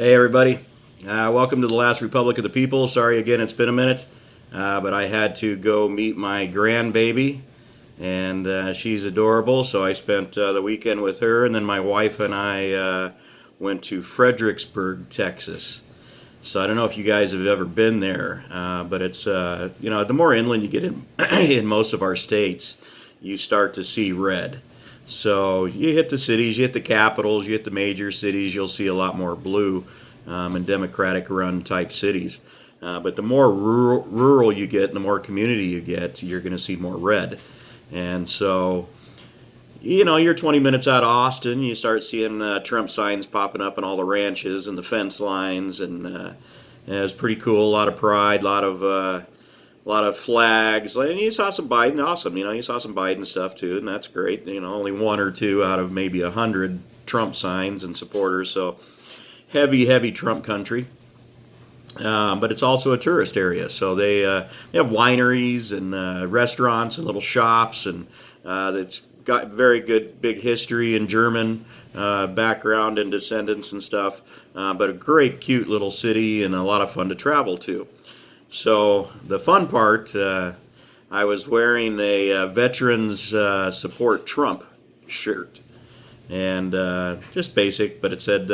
Hey, everybody. Welcome to the Last Republic of the People. Sorry again, it's been a minute, but I had to go meet my grandbaby, and she's adorable, so I spent the weekend with her, and then my wife and I went to Fredericksburg, Texas. So I don't know if you guys have ever been there, but it's, the more inland you get in, in most of our states, you start to see red. So you hit the cities, you hit the capitals, you hit the major cities, you'll see a lot more blue and Democratic run type cities. But the more rural you get, and the more community you get, you're going to see more red. And so, you're 20 minutes out of Austin, you start seeing Trump signs popping up in all the ranches and the fence lines, and it's pretty cool. A lot of pride, a lot of flags, and you saw some Biden. Awesome, you saw some Biden stuff too, and that's great. Only one or two out of maybe 100 Trump signs and supporters. So heavy Trump country. But it's also a tourist area, so they have wineries and restaurants and little shops, and it's got very good big history and German background and descendants and stuff. But a great, cute little city and a lot of fun to travel to. So the fun part, I was wearing a Veterans Support Trump shirt, and just basic, but it said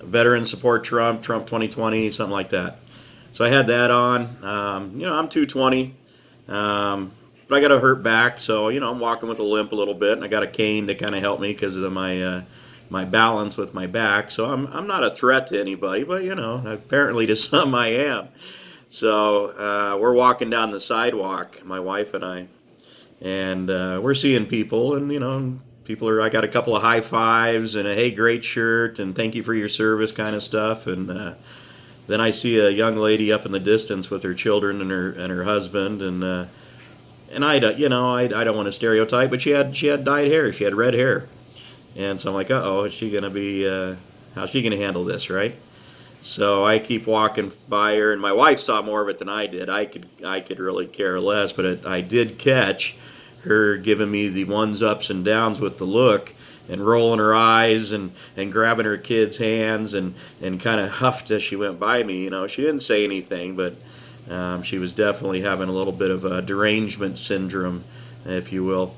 Veterans Support Trump, Trump 2020, something like that. So I had that on. I'm 220, but I got a hurt back, so I'm walking with a limp a little bit, and I got a cane to kind of help me because of my balance with my back. So I'm not a threat to anybody, but apparently to some I am. So we're walking down the sidewalk, my wife and I, and we're seeing people, and I got a couple of high fives and a hey, great shirt and thank you for your service kind of stuff. And then I see a young lady up in the distance with her children and her husband, and I don't want to stereotype, but she had dyed hair, she had red hair, and so I'm like, uh-oh, is she gonna be how's she gonna handle this, right? So I keep walking by her, and my wife saw more of it than I did. I could really care less, but I did catch her giving me the ones ups and downs with the look, and rolling her eyes and grabbing her kids' hands and kind of huffed as she went by me. She didn't say anything, but she was definitely having a little bit of a derangement syndrome, if you will.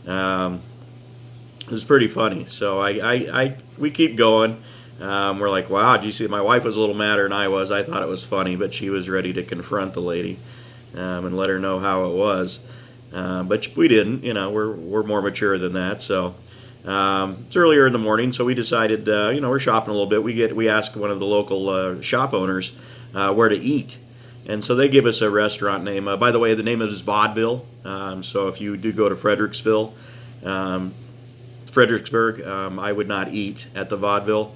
It was pretty funny. So we keep going. We're like, wow, did you see? My wife was a little madder than I was. I thought it was funny, but she was ready to confront the lady and let her know how it was. But we didn't. We're more mature than that. So it's earlier in the morning, so we decided, we're shopping a little bit. We asked one of the local shop owners where to eat, and so they give us a restaurant name. By the way, the name is Vaudeville. So if you do go to Fredericksburg, I would not eat at the Vaudeville.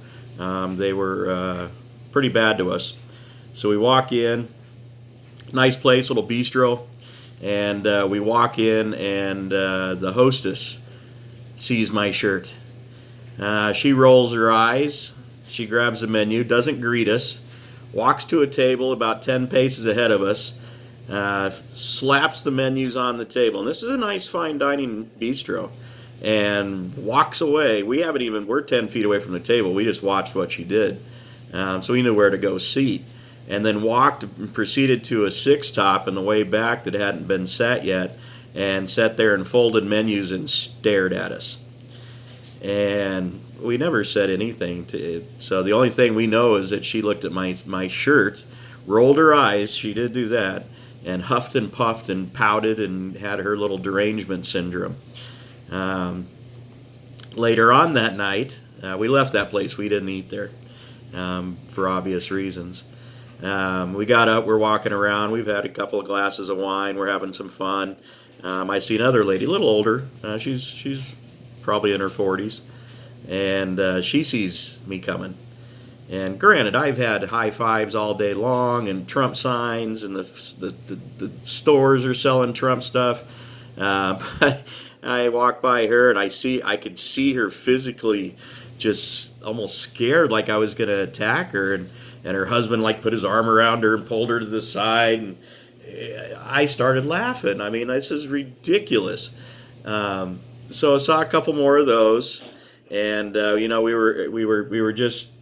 They were pretty bad to us. So we walk in, nice place, little bistro, and we walk in, and the hostess sees my shirt. She rolls her eyes, she grabs the menu, doesn't greet us, walks to a table about 10 paces ahead of us, slaps the menus on the table, and this is a nice fine dining bistro, and walks away. We're 10 feet away from the table. We just watched what she did. So we knew where to go seat. And then proceeded to a six top in the way back that hadn't been set yet, and sat there and folded menus and stared at us. And we never said anything to it. So the only thing we know is that she looked at my shirt, rolled her eyes, she did do that, and huffed and puffed and pouted and had her little derangement syndrome. Later on that night, we left that place. We didn't eat there for obvious reasons. We got up, we're walking around, we've had a couple of glasses of wine, we're having some fun. I see another lady, a little older, she's probably in her 40s, and she sees me coming. And granted, I've had high fives all day long and Trump signs, and the stores are selling Trump stuff, but I walk by her, and I could see her physically just almost scared, like I was going to attack her, and her husband put his arm around her and pulled her to the side, and I started laughing. I mean, this is ridiculous. So I saw a couple more of those, and we were just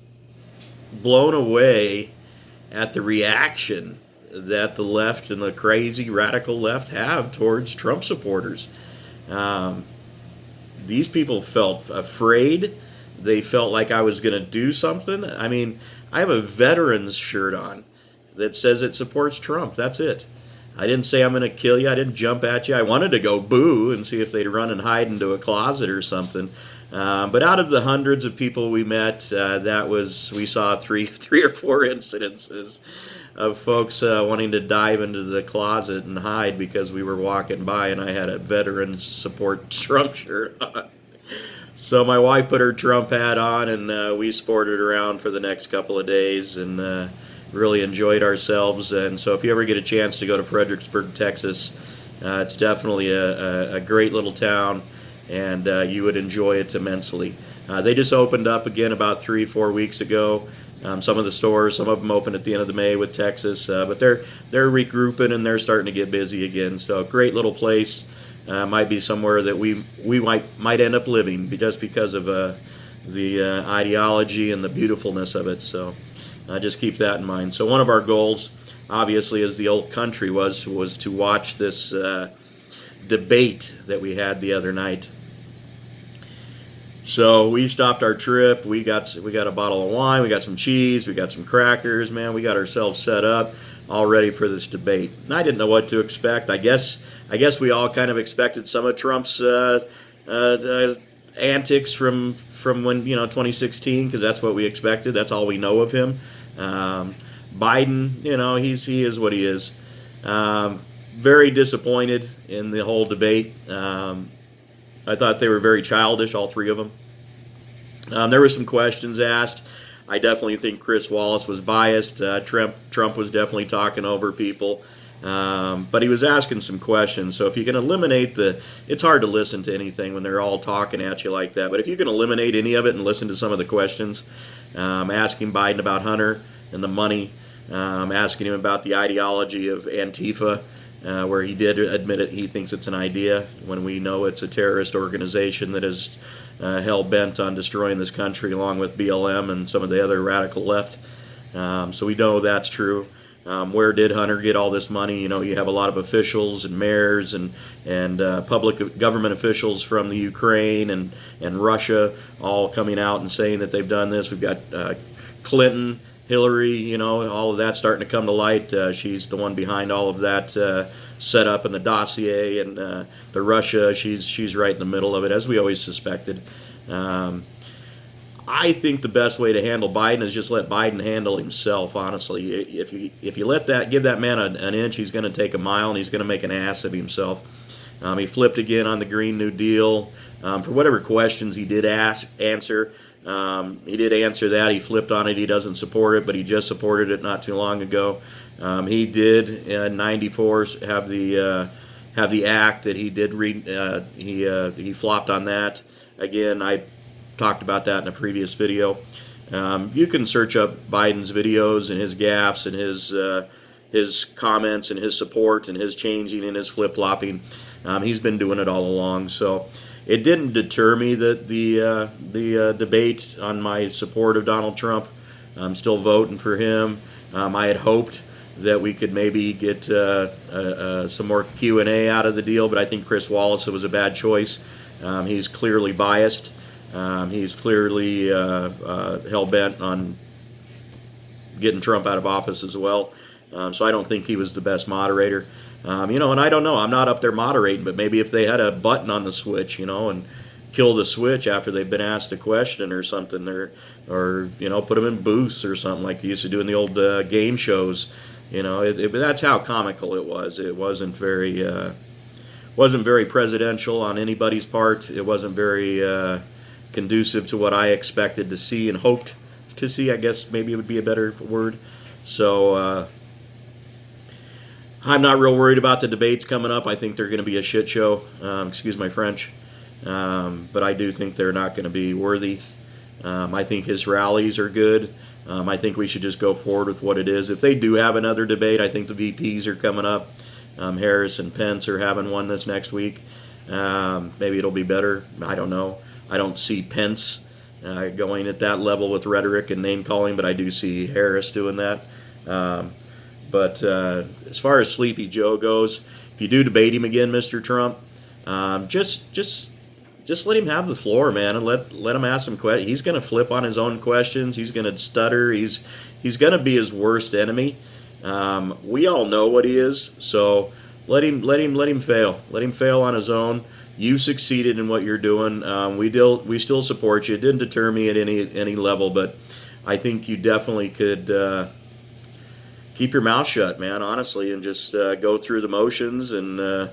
blown away at the reaction that the left and the crazy radical left have towards Trump supporters. Um, these people felt afraid. They felt like I was going to do something. I mean, I have a veterans shirt on that says it supports Trump. That's it. I didn't say I'm going to kill you. I didn't jump at you. I wanted to go boo and see if they'd run and hide into a closet or something. But out of the hundreds of people we met, we saw three or four incidences of folks wanting to dive into the closet and hide because we were walking by and I had a veterans support Trump shirt on. So my wife put her Trump hat on and we sported around for the next couple of days and really enjoyed ourselves. And so if you ever get a chance to go to Fredericksburg, Texas, it's definitely a great little town, and you would enjoy it immensely. They just opened up again about 3-4 weeks ago. Some of the stores, some of them opened at the end of the May with Texas, but they're regrouping and they're starting to get busy again. So great little place. Might be somewhere that we might end up living just because of the ideology and the beautifulness of it. So just keep that in mind. So one of our goals, obviously, as the old country was to watch this debate that we had the other night. So we stopped our trip. We got a bottle of wine. We got some cheese. We got some crackers. Man, we got ourselves set up, all ready for this debate. And I didn't know what to expect. I guess we all kind of expected some of Trump's antics from when 2016, because that's what we expected. That's all we know of him. Biden, he is what he is. Very disappointed in the whole debate. I thought they were very childish, all three of them. There were some questions asked. I definitely think Chris Wallace was biased. Trump was definitely talking over people. But he was asking some questions. So if you can eliminate it's hard to listen to anything when they're all talking at you like that. But if you can eliminate any of it and listen to some of the questions, asking Biden about Hunter and the money, asking him about the ideology of Antifa, where he did admit it, he thinks it's an idea when we know it's a terrorist organization that is hell-bent on destroying this country along with BLM and some of the other radical left. So we know that's true. Where did Hunter get all this money? You have a lot of officials and mayors and public government officials from the Ukraine and Russia all coming out and saying that they've done this. We've got Clinton, Hillary, all of that starting to come to light. She's the one behind all of that setup and the dossier, and the Russia, she's right in the middle of it, as we always suspected. I think the best way to handle Biden is just let Biden handle himself, honestly. If you give that man an inch, he's going to take a mile, and he's going to make an ass of himself. He flipped again on the Green New Deal. For whatever questions he did answer, he did answer that. He flipped on it. He doesn't support it, but he just supported it not too long ago. He did in '94 have the act that he did read. He flopped on that. Again, I talked about that in a previous video. You can search up Biden's videos and his gaffes and his comments and his support and his changing and his flip-flopping. He's been doing it all along. So it didn't deter me that the debate on my support of Donald Trump. I'm still voting for him. I had hoped that we could maybe get some more Q&A out of the deal, but I think Chris Wallace was a bad choice. He's clearly biased. He's clearly hell-bent on getting Trump out of office as well. So I don't think he was the best moderator. And I don't know. I'm not up there moderating, but maybe if they had a button on the switch, and kill the switch after they've been asked a question or something, or put them in booths or something like they used to do in the old game shows. That's how comical it was. It wasn't very presidential on anybody's part. It wasn't very conducive to what I expected to see and hoped to see. I guess maybe it would be a better word. So I'm not real worried about the debates coming up. I think they're going to be a shit show. Excuse my French. But I do think they're not going to be worthy. I think his rallies are good. I think we should just go forward with what it is. If they do have another debate, I think the VPs are coming up. Harris and Pence are having one this next week. Maybe it'll be better. I don't know. I don't see Pence going at that level with rhetoric and name calling, but I do see Harris doing that. But as far as Sleepy Joe goes, if you do debate him again, Mr. Trump, just let him have the floor, man, and let him ask some questions. He's going to flip on his own questions. He's going to stutter. He's going to be his worst enemy. We all know what he is, so let him fail. Let him fail on his own. You succeeded in what you're doing. We still support you. It didn't deter me at any level, but I think you definitely could keep your mouth shut, man. Honestly, and just go through the motions and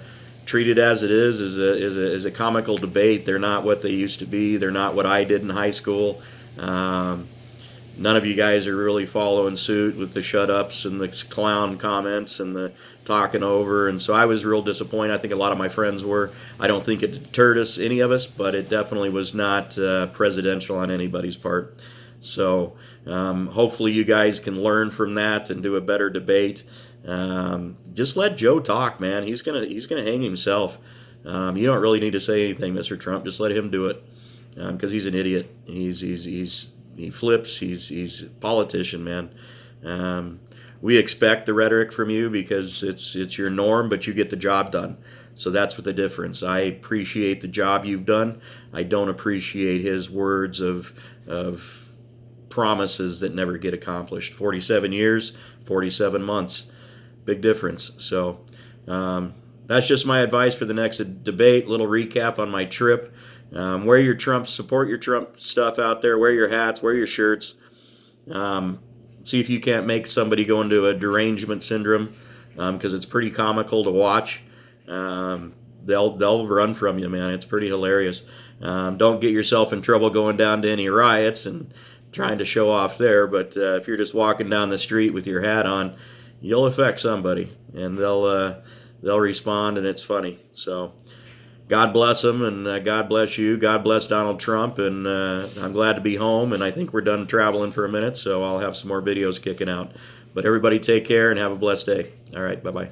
treat it as it is, as a comical debate. They're not what they used to be. They're not what I did in high school. None of you guys are really following suit with the shut-ups and the clown comments and the talking over, and so I was real disappointed. I think a lot of my friends were. I don't think it deterred any of us, but it definitely was not presidential on anybody's part. So hopefully you guys can learn from that and do a better debate. Just let Joe talk, man. He's gonna hang himself. You don't really need to say anything, Mr. Trump. Just let him do it, because he's an idiot. He flips. He's a politician, man. We expect the rhetoric from you because it's your norm, but you get the job done. So that's what the difference. I appreciate the job you've done. I don't appreciate his words of promises that never get accomplished. 47 years, 47 months. Big difference. So that's just my advice for the next debate. Little recap on my trip. Wear your Trump, support your Trump stuff out there. Wear your hats, wear your shirts. See if you can't make somebody go into a derangement syndrome, because it's pretty comical to watch. They'll run from you, man. It's pretty hilarious. Don't get yourself in trouble going down to any riots and trying to show off there. But if you're just walking down the street with your hat on, you'll affect somebody, and they'll respond, and it's funny. So God bless them, and God bless you. God bless Donald Trump, and I'm glad to be home, and I think we're done traveling for a minute, so I'll have some more videos kicking out. But everybody take care and have a blessed day. All right, bye-bye.